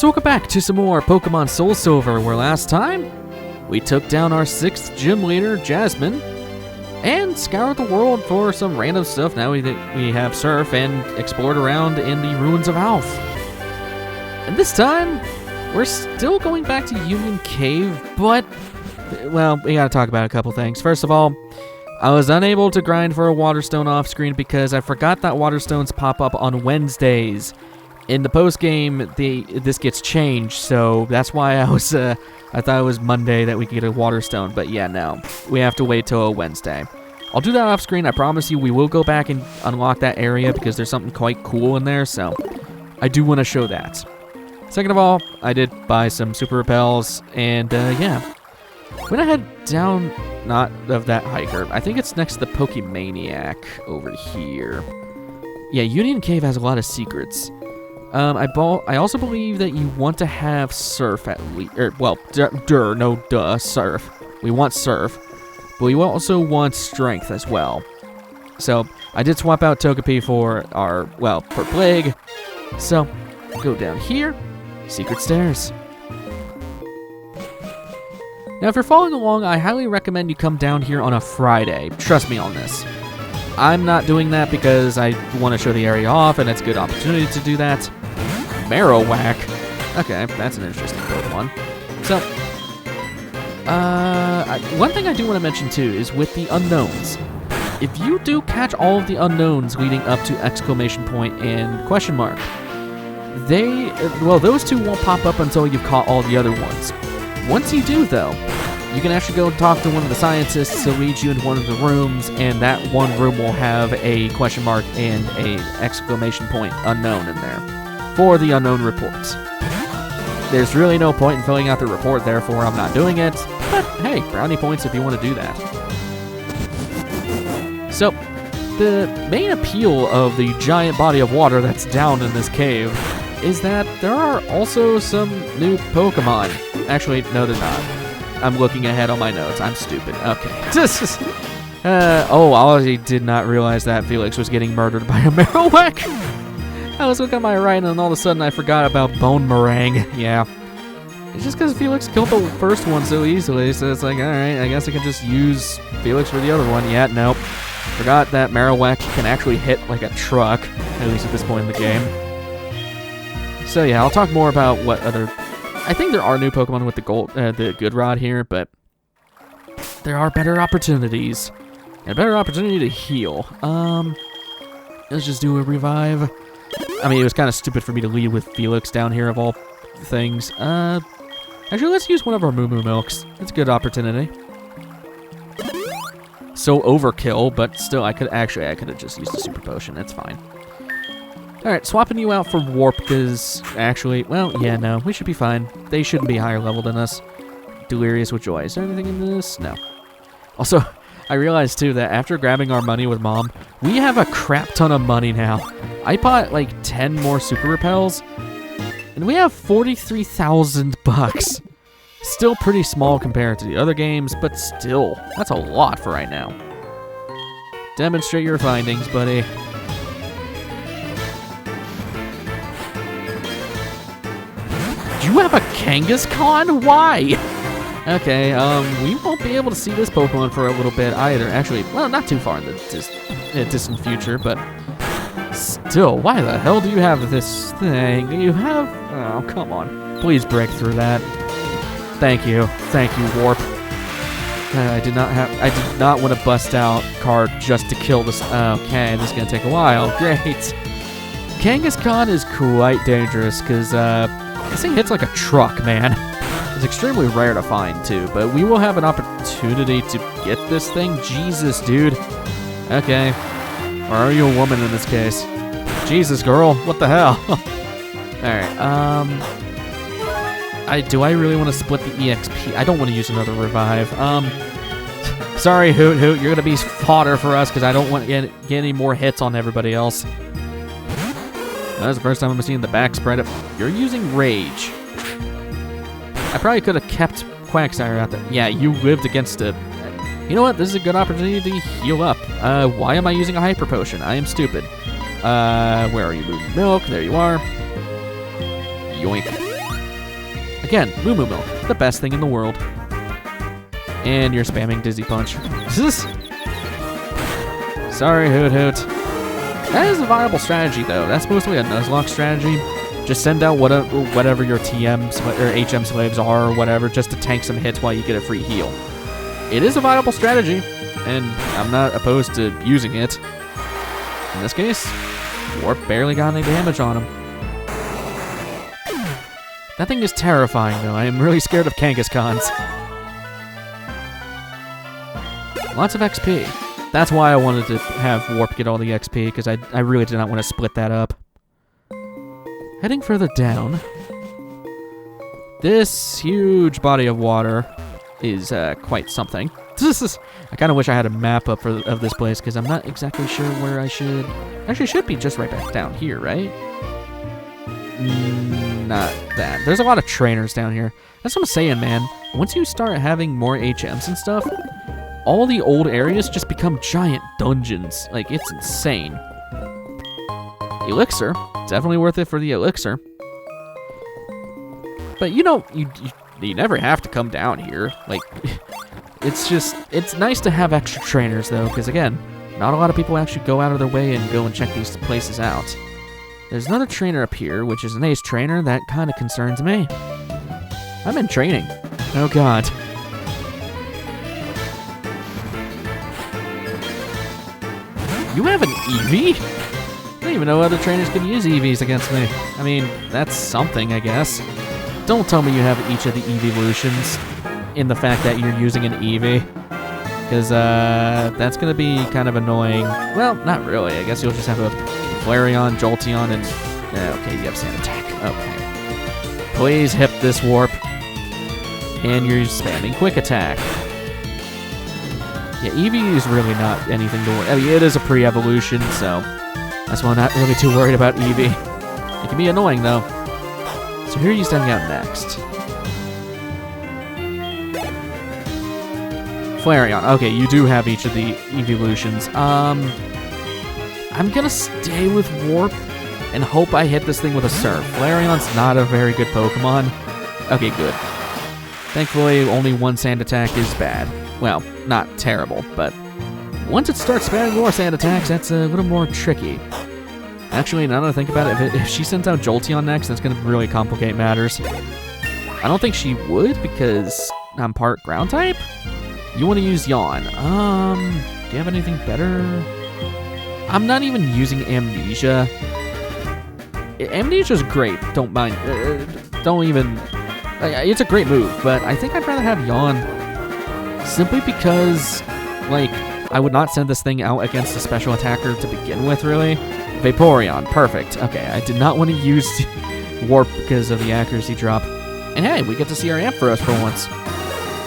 So welcome back to some more Pokemon SoulSilver, where last time we took down our 6th gym leader, Jasmine, and scoured the world for some random stuff. Now we have Surf and explored around in the ruins of Alph. And this time, we're still going back to Union Cave, but, well, we gotta talk about a couple things. First of all, I was unable to grind for a Waterstone off-screen because I forgot that Waterstones pop up on Wednesdays. In the post-game, this gets changed, so that's why I thought it was Monday that we could get a Waterstone, but yeah, no. We have to wait till a Wednesday. I'll do that off-screen. I promise you we will go back and unlock that area because there's something quite cool in there, so I do want to show that. Second of all, I did buy some Super Repels, and yeah. When I head down, not of that hiker, I think it's next to the Pokemaniac over here. Yeah, Union Cave has a lot of secrets. I also believe that you want to have Surf at least, Surf. We want Surf, but we also want Strength as well. So, I did swap out Togepi for Plague. So, go down here, secret stairs. Now, if you're following along, I highly recommend you come down here on a Friday. Trust me on this. I'm not doing that because I want to show the area off, and it's a good opportunity to do that. Marowak. Okay, that's an interesting Pokemon. So, one thing I do want to mention too is with the unknowns. If you do catch all of the unknowns leading up to exclamation point and question mark, those two won't pop up until you've caught all the other ones. Once you do, though, you can actually go and talk to one of the scientists to lead you into one of the rooms, and that one room will have a question mark and a exclamation point unknown in there for the unknown reports. There's really no point in filling out the report, therefore I'm not doing it, but hey, brownie points if you want to do that. So, the main appeal of the giant body of water that's down in this cave is that there are also some new Pokemon. Actually, no, they're not. I'm looking ahead on my notes. I'm stupid. Okay. I did not realize that Felix was getting murdered by a Marowak. I was looking at my right, and then all of a sudden I forgot about Bone Meringue. Yeah. It's just because Felix killed the first one so easily, so it's like, alright, I guess I can just use Felix for the other one. Yeah, nope. Forgot that Marowak can actually hit like a truck, at least at this point in the game. So yeah, I'll talk more about what other... I think there are new Pokemon with the Good Rod here, but there are better opportunities. And a better opportunity to heal. Let's just do a revive. I mean, it was kind of stupid for me to lead with Felix down here of all things. Actually, let's use one of our Moo Moo Milks. It's a good opportunity. So overkill, but still, I could have just used a Super Potion. That's fine. Alright, swapping you out for Warp, because actually, well, yeah, no, we should be fine. They shouldn't be higher level than us. Delirious with Joy. Is there anything in this? No. Also, I realized, too, that after grabbing our money with Mom, we have a crap ton of money now. I bought, like, 10 more Super Repels, and we have 43,000 bucks. Still pretty small compared to the other games, but still, that's a lot for right now. Demonstrate your findings, buddy. You have a Kangaskhan? Why? Okay, we won't be able to see this Pokemon for a little bit either. Actually, well, not too far in the distant future, but still, why the hell do you have this thing? You have... Oh, come on. Please break through that. Thank you. Thank you, Warp. I did not want to bust out card just to kill this... Okay, this is going to take a while. Great. Kangaskhan is quite dangerous, because, this thing hits like a truck, man. It's extremely rare to find, too, but we will have an opportunity to get this thing. Jesus, dude. Okay. Or are you a woman in this case? Jesus, girl. What the hell? Alright, do I really want to split the EXP? I don't want to use another revive. Sorry, Hoot Hoot. You're going to be fodder for us, because I don't want to get any more hits on everybody else. That's the first time I'm seeing the back spread up. You're using Rage. I probably could have kept Quagsire out there. Yeah, you lived against it. You know what? This is a good opportunity to heal up. Why am I using a Hyper Potion? I am stupid. Where are you, Moo Milk? There you are. Yoink. Again, Moo Moo Milk, the best thing in the world. And you're spamming Dizzy Punch. Sorry, Hoot Hoot. That is a viable strategy, though. That's mostly a Nuzlocke strategy. Just send out whatever your TMs or HM slaves are or whatever, just to tank some hits while you get a free heal. It is a viable strategy, and I'm not opposed to using it. In this case, Warp barely got any damage on him. That thing is terrifying, though. I am really scared of Kangaskhan's. Lots of XP. That's why I wanted to have Warp get all the XP, because I really did not want to split that up. Heading further down, this huge body of water is quite something. I kind of wish I had a map up of this place, because I'm not exactly sure where I should... Actually, it should be just right back down here, right? Not that. There's a lot of trainers down here. That's what I'm saying, man. Once you start having more HMs and stuff, all the old areas just become giant dungeons. Like, it's insane. Elixir. Definitely worth it for the elixir. But you know, you never have to come down here. Like, it's nice to have extra trainers, though, because again, not a lot of people actually go out of their way and go and check these places out. There's another trainer up here, which is an ace trainer. That kind of concerns me. I'm in training. Oh, God. You have an Eevee? I don't even know other trainers can use EVs against me. I mean, that's something, I guess. Don't tell me you have each of the evolutions in the fact that you're using an Eevee. Because, that's going to be kind of annoying. Well, not really. I guess you'll just have a Flareon, Jolteon, and... okay, you have Sand Attack. Okay. Please hip this Warp. And you're spamming Quick Attack. Yeah, Eevee is really not anything to worry. I mean, it is a pre-evolution, so that's why I'm not really too worried about Eevee. It can be annoying, though. So who are you sending out next? Flareon. Okay, you do have each of the evolutions. I'm gonna stay with Warp and hope I hit this thing with a Surf. Flareon's not a very good Pokemon. Okay, good. Thankfully, only one Sand Attack is bad. Well, not terrible, but once it starts spamming more Sand Attacks, that's a little more tricky. Actually, now that I think about it, if she sends out Jolteon next, that's going to really complicate matters. I don't think she would, because I'm part Ground type? You want to use Yawn. Do you have anything better? I'm not even using Amnesia. Amnesia's great, don't mind. Don't even... It's a great move, but I think I'd rather have Yawn. Simply because, like, I would not send this thing out against a special attacker to begin with, really. Vaporeon, perfect. Okay, I did not want to use Warp because of the accuracy drop. And hey, we get to see our Ampharos for once.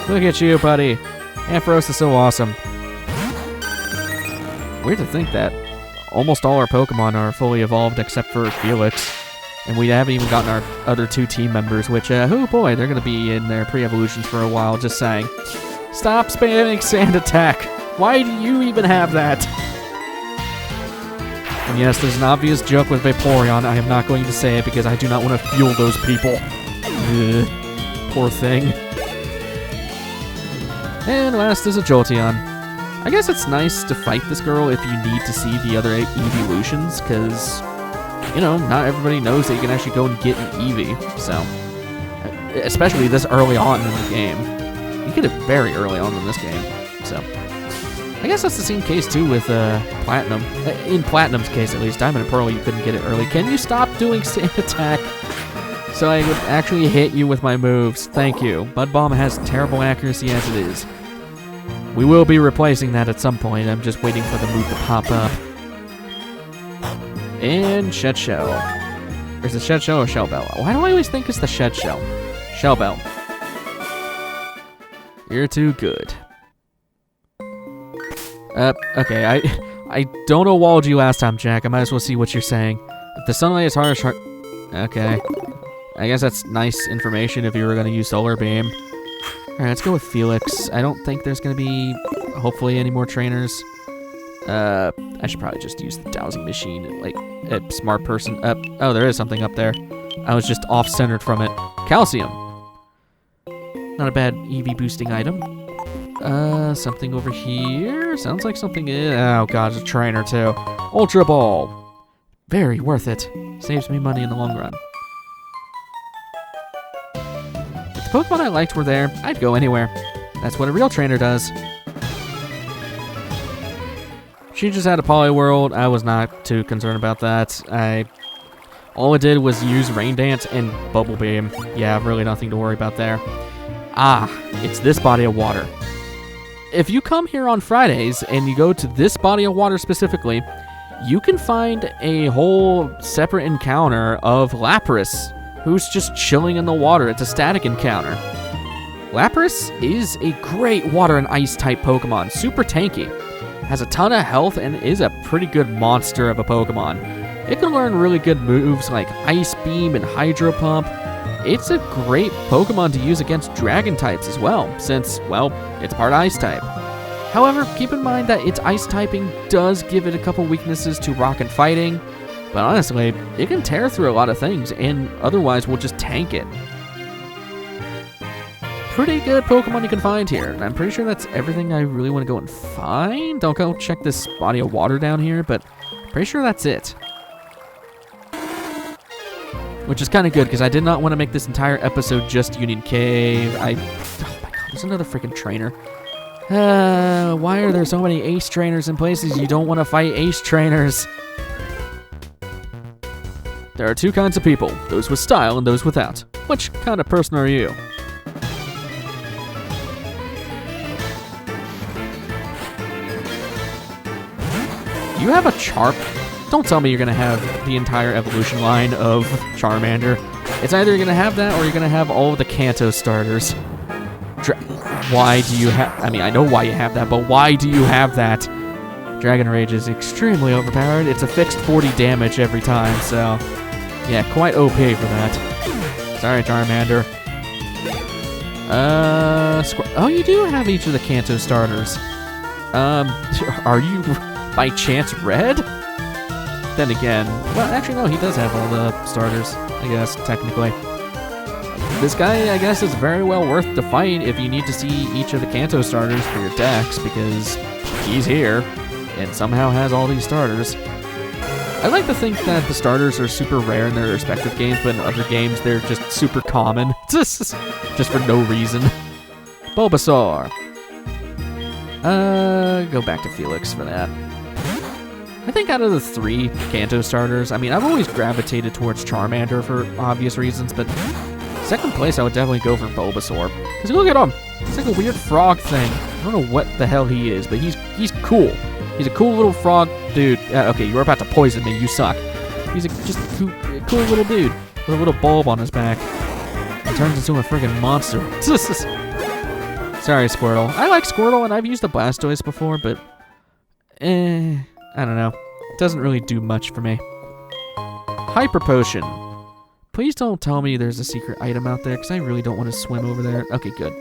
Look at you, buddy. Ampharos is so awesome. Weird to think that almost all our Pokemon are fully evolved except for Felix. And we haven't even gotten our other two team members, which, oh boy, they're going to be in their pre-evolutions for a while, just saying. Stop spamming Sand Attack. Why do you even have that? And yes, there's an obvious joke with Vaporeon. I am not going to say it because I do not want to fuel those people. Ugh, poor thing. And last is a Jolteon. I guess it's nice to fight this girl if you need to see the other evolutions, because, you know, not everybody knows that you can actually go and get an Eevee, so... Especially this early on in the game. You get it very early on in this game, so... I guess that's the same case, too, with Platinum. In Platinum's case, at least. Diamond and Pearl, you couldn't get it early. Can you stop doing Sand Attack so I would actually hit you with my moves? Thank you. Mud Bomb has terrible accuracy as it is. We will be replacing that at some point. I'm just waiting for the move to pop up. And Shed Shell. Or is it Shed Shell or Shell Bell? Why do I always think it's the Shed Shell? Shell Bell. You're too good. Okay, I don't know-walled you last time, Jack. I might as well see what you're saying. If the sunlight is harsh... Okay. I guess that's nice information if you were going to use Solar Beam. Alright, let's go with Felix. I don't think there's going to be, hopefully, any more trainers. I should probably just use the dowsing machine, like, a smart person. Oh, there is something up there. I was just off-centered from it. Calcium. Not a bad EV boosting item. Something over here. Sounds like something oh god, it's a trainer too. Ultra Ball. Very worth it. Saves me money in the long run. If the Pokemon I liked were there, I'd go anywhere. That's what a real trainer does. She just had a Poliwhirl. I was not too concerned about that. All I did was use Rain Dance and Bubble Beam. Yeah, really nothing to worry about there. Ah, it's this body of water. If you come here on Fridays and you go to this body of water specifically, you can find a whole separate encounter of Lapras, who's just chilling in the water. It's a static encounter. Lapras is a great water and ice type Pokemon, super tanky, has a ton of health, and is a pretty good monster of a Pokemon. It can learn really good moves like Ice Beam and Hydro Pump. It's a great Pokemon to use against Dragon types as well, since, well, it's part Ice type. However, keep in mind that its Ice typing does give it a couple weaknesses to Rock and Fighting, but honestly, it can tear through a lot of things, and otherwise will just tank it. Pretty good Pokemon you can find here, and I'm pretty sure that's everything I really want to go and find. I'll go check this body of water down here, but pretty sure that's it. Which is kind of good, because I did not want to make this entire episode just Union Cave. Oh my god, there's another freaking trainer. Why are there so many ace trainers in places you don't want to fight ace trainers? There are two kinds of people, those with style and those without. Which kind of person are you? You have a Charp? Don't tell me you're going to have the entire evolution line of Charmander. It's either you're going to have that or you're going to have all of the Kanto starters. Why do you have... I mean, I know why you have that, but why do you have that? Dragon Rage is extremely overpowered. It's a fixed 40 damage every time, so... yeah, quite OP for that. Sorry, Charmander. Oh, you do have each of the Kanto starters. Are you by chance red? Then again, well, actually no, he does have all the starters, I guess, technically. This guy, I guess, is very well worth the fight if you need to see each of the Kanto starters for your decks, because he's here and somehow has all these starters. I like to think that the starters are super rare in their respective games, but in other games they're just super common, just for no reason. Bulbasaur. Go back to Felix for that. I think out of the three Kanto starters, I mean, I've always gravitated towards Charmander for obvious reasons, but second place I would definitely go for Bulbasaur. Because look at him! It's like a weird frog thing. I don't know what the hell he is, but he's cool. He's a cool little frog dude. Okay, you were about to poison me, you suck. He's just a cool little dude with a little bulb on his back. He turns into a friggin' monster. Sorry, Squirtle. I like Squirtle, and I've used the Blastoise before, but... I don't know. It doesn't really do much for me. Hyper Potion. Please don't tell me there's a secret item out there, because I really don't want to swim over there. Okay, good.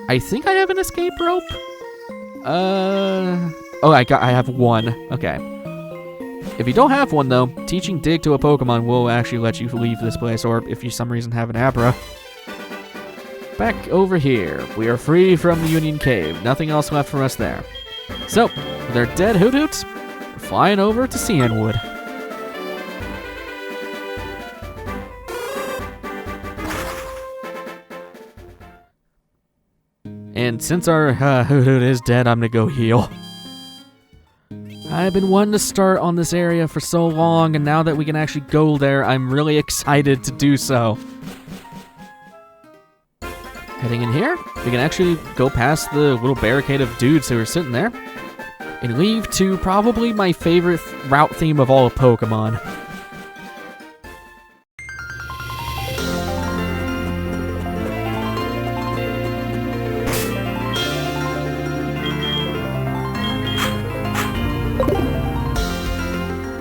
I think I have an escape rope. Oh, I have one. Okay. If you don't have one, though, teaching Dig to a Pokemon will actually let you leave this place, or if you for some reason have an Abra. Back over here. We are free from the Union Cave. Nothing else left for us there. So, with our dead Hoothoots, we're flying over to Cianwood. And since our Hoothoot is dead, I'm gonna go heal. I've been wanting to start on this area for so long, and now that we can actually go there, I'm really excited to do so. Heading in here, we can actually go past the little barricade of dudes who are sitting there, and leave to probably my favorite route theme of all of Pokemon.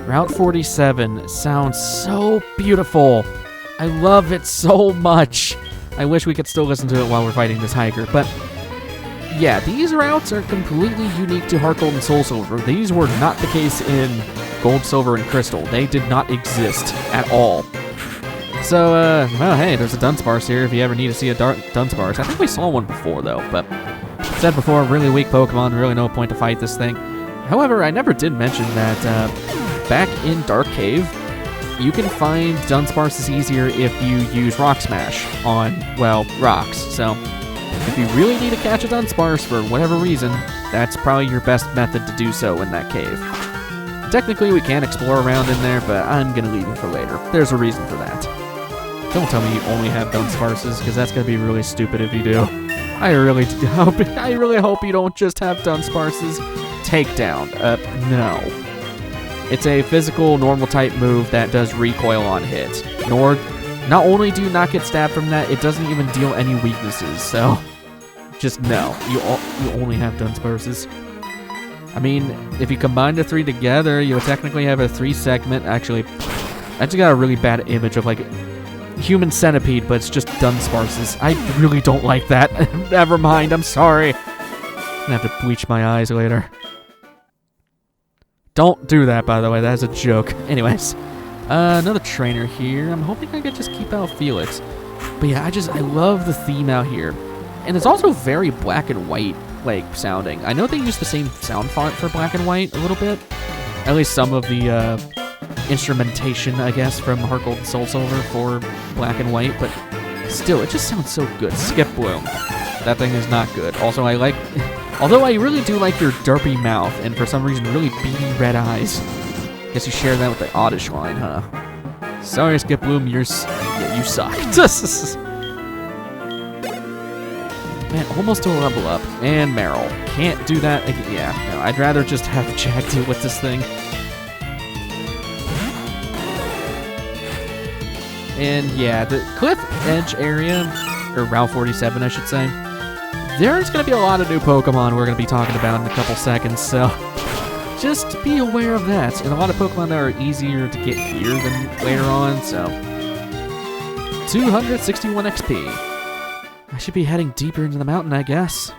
Route 47 sounds so beautiful. I love it so much. I wish we could still listen to it while we're fighting this hiker, but yeah, these routes are completely unique to Heart Gold and Soul Silver. These were not the case in Gold, Silver, and Crystal. They did not exist at all. So, well, hey, there's a Dunsparce here if you ever need to see a Dunsparce. I think we saw one before, though, but said before, really weak Pokemon, really no point to fight this thing. However, I never did mention that back in Dark Cave, you can find Dunsparces easier if you use Rock Smash on, well, rocks. So, if you really need to catch a Dunsparce for whatever reason, that's probably your best method to do so in that cave. Technically, we can explore around in there, but I'm going to leave it for later. There's a reason for that. Don't tell me you only have Dunsparces, because that's going to be really stupid if you do. I really hope you don't just have Dunsparces. Takedown. No. It's a physical, normal type move that does recoil on hit. Not only do you not get stabbed from that, it doesn't even deal any weaknesses, so just no. You only have Dunsparces. I mean, if you combine the three together, you'll technically have a 3-segment. Actually, I just got a really bad image of, like, human centipede, but it's just Dunsparces. I really don't like that. Never mind, I'm sorry. I'm gonna have to bleach my eyes later. Don't do that, by the way. That's a joke. Anyways, another trainer here. I'm hoping I can just keep out Felix. But yeah, I love the theme out here. And it's also very black and white, like, sounding. I know they use the same sound font for black and white a little bit. At least some of the instrumentation, I guess, from Heart Gold and SoulSilver for black and white. But still, it just sounds so good. Skip Bloom. That thing is not good. Also, although I really do like your derpy mouth, and for some reason, really beady red eyes. Guess you share that with the Oddish line, huh? Sorry, Skip Bloom, you suck. Man, almost to a level up. And Meryl. Can't do that again. Yeah, no, I'd rather just have Jack deal with this thing. And yeah, the Cliff Edge area, or Route 47, I should say, there's going to be a lot of new Pokemon we're going to be talking about in a couple seconds, so just be aware of that. And a lot of Pokemon that are easier to get here than later on, so 261 XP. I should be heading deeper into the mountain, I guess.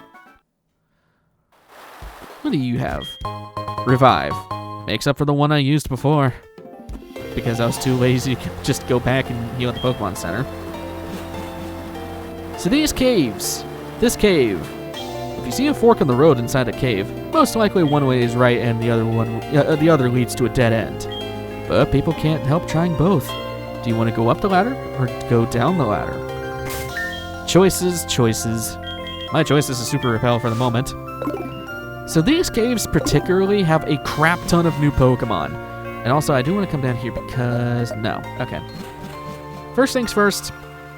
What do you have? Revive. Makes up for the one I used before, because I was too lazy to just go back and heal at the Pokemon Center. So these caves. This cave. If you see a fork in the road inside a cave, most likely one way is right and the other leads to a dead end. But people can't help trying both. Do you want to go up the ladder or go down the ladder? Choices, choices. My choice is a Super Repel for the moment. So these caves particularly have a crap ton of new Pokemon. And also, I do want to come down here because... No. Okay. First things first,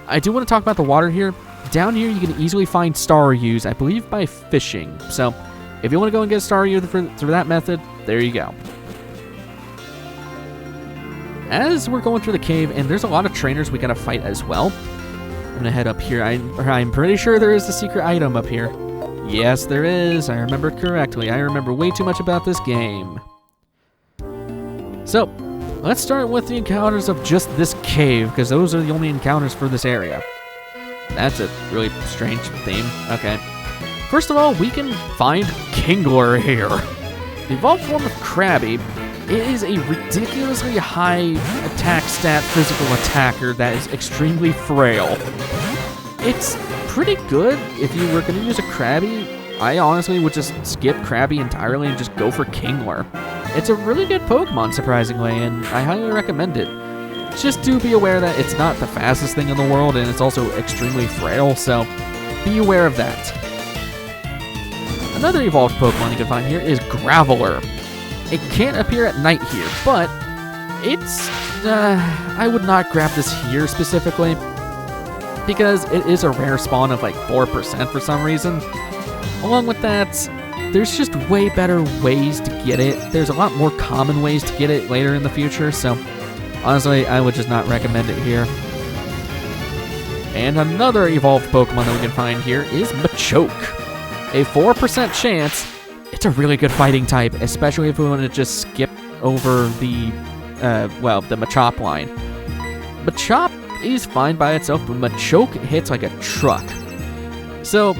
I do want to talk about the water here. Down here, you can easily find Staryus, I believe, by fishing. So, if you want to go and get a Staryu through that method, there you go. As we're going through the cave, and there's a lot of trainers we gotta fight as well. I'm gonna head up here. I'm pretty sure there is a secret item up here. Yes, there is. I remember correctly. I remember way too much about this game. So, let's start with the encounters of just this cave, because those are the only encounters for this area. That's a really strange theme. Okay. First of all, we can find Kingler here. The evolved form of Krabby, it is a ridiculously high attack stat physical attacker that is extremely frail. It's pretty good if you were going to use a Krabby. I honestly would just skip Krabby entirely and just go for Kingler. It's a really good Pokemon, surprisingly, and I highly recommend it. Just do be aware that it's not the fastest thing in the world, and it's also extremely frail, so be aware of that. Another evolved Pokemon you can find here is Graveler. It can't appear at night here, but it's... I would not grab this here specifically, because it is a rare spawn of like 4% for some reason. Along with that, there's just way better ways to get it. There's a lot more common ways to get it later in the future, so... honestly, I would just not recommend it here. And another evolved Pokemon that we can find here is Machoke. A 4% chance. It's a really good fighting type, especially if we want to just skip over the, the Machop line. Machop is fine by itself, but Machoke hits like a truck. So,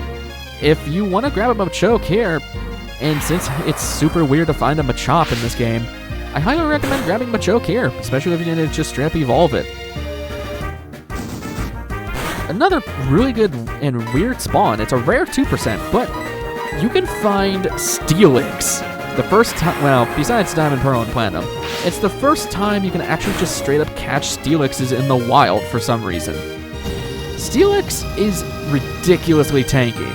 if you want to grab a Machoke here, and since it's super weird to find a Machop in this game, I highly recommend grabbing Machoke here, especially if you're going to just straight up evolve it. another really good and weird spawn. It's a rare 2%, but you can find Steelix. The first time, well, besides Diamond, Pearl, and Platinum, it's the first time you can actually just straight up catch Steelixes in the wild for some reason. Steelix is ridiculously tanky.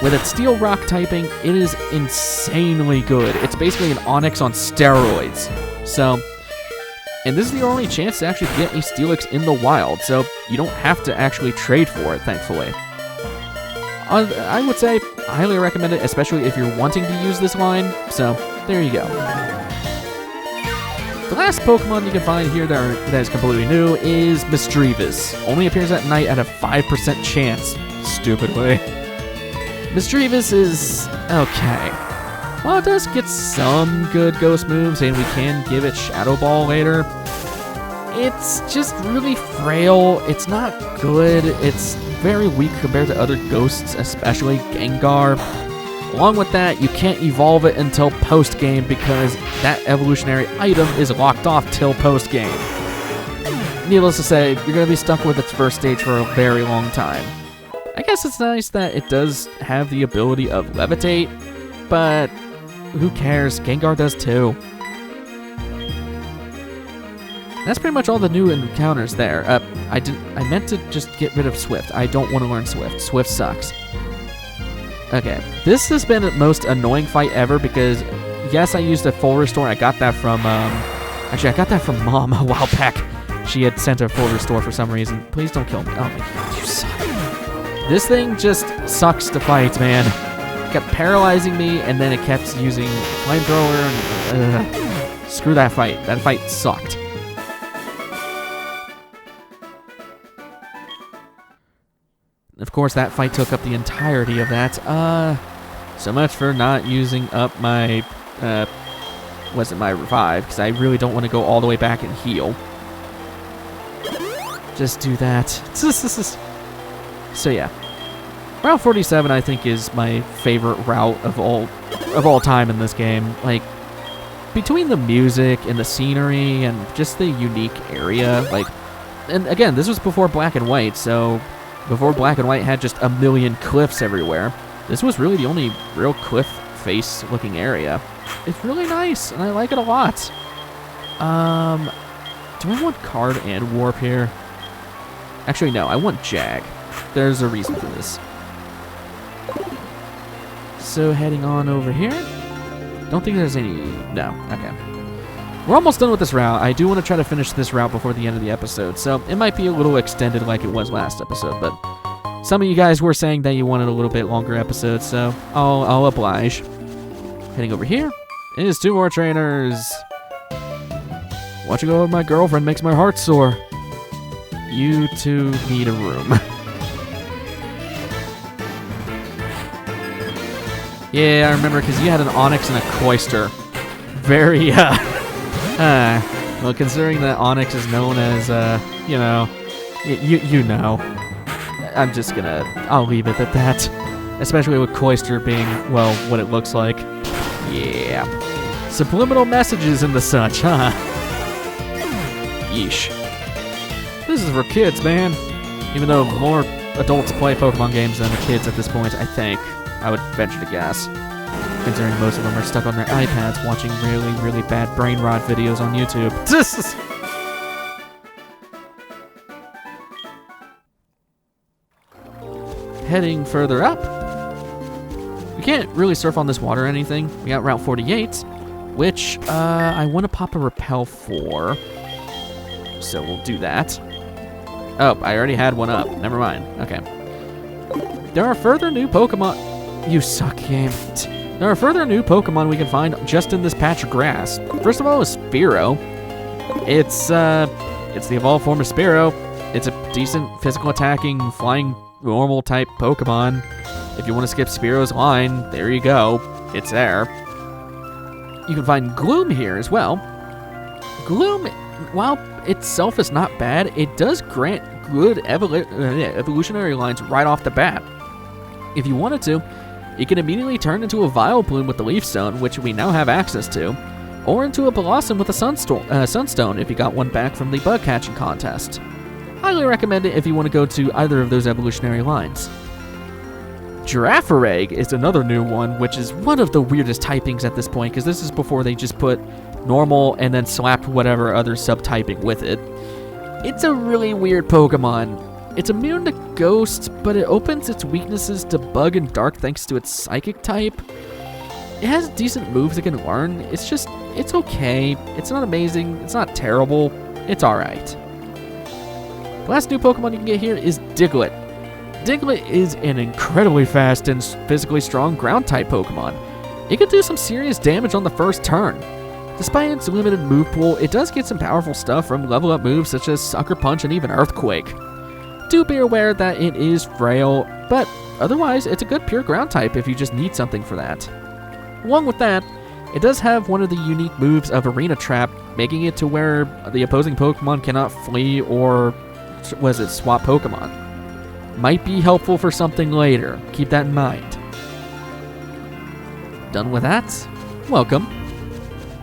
With its Steel Rock typing, it is insanely good. It's basically an Onix on steroids. So, and this is the only chance to actually get a Steelix in the wild, so you don't have to actually trade for it, thankfully. I would say, I highly recommend it, especially if you're wanting to use this line, so there you go. The last Pokemon you can find here that is completely new is Misdreavus. Only appears at night at a 5% chance, stupidly. Misdreavus is okay. While it does get some good ghost moves, and we can give it Shadow Ball later, it's just really frail. It's not good. It's very weak compared to other ghosts, especially Gengar. Along with that, you can't evolve it until post-game because that evolutionary item is locked off till post-game. Needless to say, you're going to be stuck with its first stage for a very long time. I guess it's nice that it does have the ability of Levitate, but who cares? Gengar does too. That's pretty much all the new encounters there. I meant to just get rid of Swift. I don't want to learn Swift. Swift sucks. Okay, this has been the most annoying fight ever because, yes, I used a full restore. I got that from, actually, I got that from Mom a while back. She had sent a full restore for some reason. Please don't kill me. Oh my god, you suck. This thing just sucks to fight, man. It kept paralyzing me, and then it kept using flamethrower. And, screw that fight. That fight sucked. Of course, that fight took up the entirety of that. So much for not using up my, my revive, because I really don't want to go all the way back and heal. Just do that. So yeah. Route 47, I think, is my favorite route of all time in this game. Like, between the music and the scenery and just the unique area, like, and again, this was before Black and White, so before Black and White had just a million cliffs everywhere, this was really the only real cliff face looking area. It's really nice, and I like it a lot. Do I want Card and Warp here? Actually, no, I want Jag. There's a reason for this. So heading on over here. Don't think there's any... No, okay. We're almost done with this route. I do want to try to finish this route before the end of the episode, so it might be a little extended like it was last episode, but some of you guys were saying that you wanted a little bit longer episode, so I'll oblige. Heading over here is 2 more trainers. Watching over my girlfriend makes my heart sore. You two need a room. Yeah, I remember, because you had an Onix and a Cloyster. Very, well, considering that Onix is known as, you know, you know. I'm just gonna, I'll leave it at that. Especially with Cloyster being, well, what it looks like. Yeah. Subliminal messages and the such, huh? Yeesh. This is for kids, man. Even though more adults play Pokemon games than the kids at this point, I think. I would venture to guess. Considering most of them are stuck on their iPads watching really, really bad brain rot videos on YouTube. Heading further up. We can't really surf on this water or anything. We got Route 48, which I want to pop a repel for. So we'll do that. Oh, I already had one up. Never mind. Okay. There are further new Pokemon... You suck, game. There are further new Pokemon we can find just in this patch of grass. First of all is Spearow. It's the evolved form of Spearow. It's a decent physical attacking, flying, normal type Pokemon. If you want to skip Spearow's line, there you go. It's there. You can find Gloom here as well. Gloom, while itself is not bad, it does grant good evolutionary lines right off the bat. If you wanted to, you can immediately turn into a Vileplume with the Leaf Stone, which we now have access to, or into a Blossom with a Sunstone if you got one back from the bug catching contest. Highly recommend it if you want to go to either of those evolutionary lines. Girafareg is another new one, which is one of the weirdest typings at this point, because this is before they just put normal and then slapped whatever other subtyping with it. It's a really weird Pokemon. It's immune to Ghost, but it opens its weaknesses to Bug and Dark thanks to its Psychic type. It has decent moves it can learn. It's okay. It's not amazing. It's not terrible. It's alright. The last new Pokemon you can get here is Diglett. Diglett is an incredibly fast and physically strong ground-type Pokemon. It can do some serious damage on the first turn. Despite its limited move pool, it does get some powerful stuff from level-up moves such as Sucker Punch and even Earthquake. Do be aware that it is frail, but otherwise it's a good pure ground type if you just need something for that. Along with that, it does have one of the unique moves of Arena Trap, making it to where the opposing Pokemon cannot flee or, swap Pokemon. Might be helpful for something later. Keep that in mind. Done with that? Welcome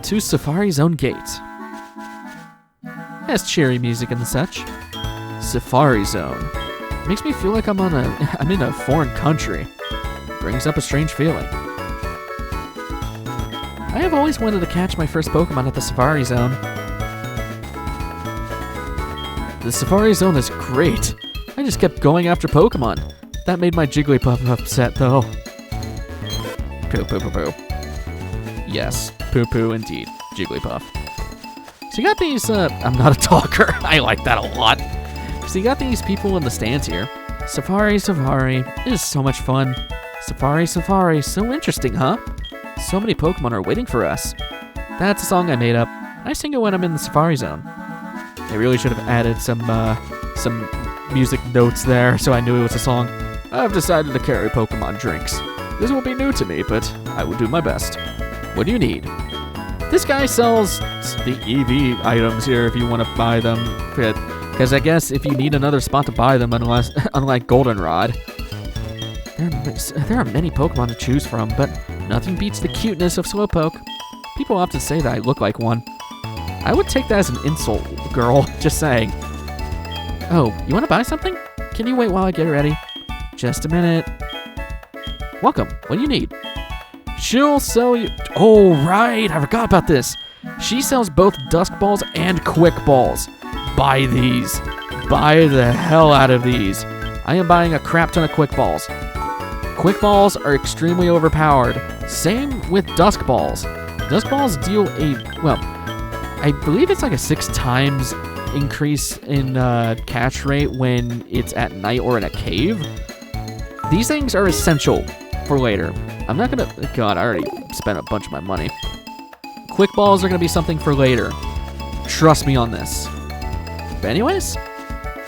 to Safari Zone Gate. Has cheery music and such. Safari Zone. Makes me feel like I'm in a foreign country. Brings up a strange feeling. I have always wanted to catch my first Pokemon at the Safari Zone. The Safari Zone is great. I just kept going after Pokemon. That made my Jigglypuff upset, though. Poo poo poo poo. Yes, poo poo indeed, Jigglypuff. So you got these, I'm not a talker. I like that a lot. So you got these people in the stands here. Safari, Safari. It is so much fun. Safari, Safari. So interesting, huh? So many Pokemon are waiting for us. That's a song I made up. I sing it when I'm in the Safari Zone. I really should have added some music notes there so I knew it was a song. I've decided to carry Pokemon drinks. This will be new to me, but I will do my best. What do you need? This guy sells the EV items here if you want to buy them. Because I guess if you need another spot to buy them, unlike Goldenrod. There are many Pokemon to choose from, but nothing beats the cuteness of Slowpoke. People often say that I look like one. I would take that as an insult, girl. Just saying. Oh, you want to buy something? Can you wait while I get ready? Just a minute. Welcome. What do you need? She'll sell you... Oh, right. I forgot about this. She sells both Dusk Balls and Quick Balls. Buy these. Buy the hell out of these. I am buying a crap ton of Quick Balls. Quick Balls are extremely overpowered. Same with Dusk Balls. Dusk Balls deal I believe it's like a 6 times increase in catch rate when it's at night or in a cave. These things are essential for later. I'm not gonna... God, I already spent a bunch of my money. Quick Balls are gonna be something for later. Trust me on this. But anyways,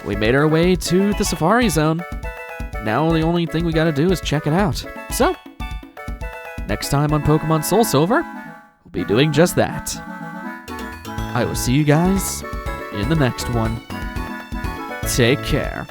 we made our way to the Safari Zone. Now the only thing we gotta do is check it out. So, next time on Pokemon SoulSilver, we'll be doing just that. I will see you guys in the next one. Take care.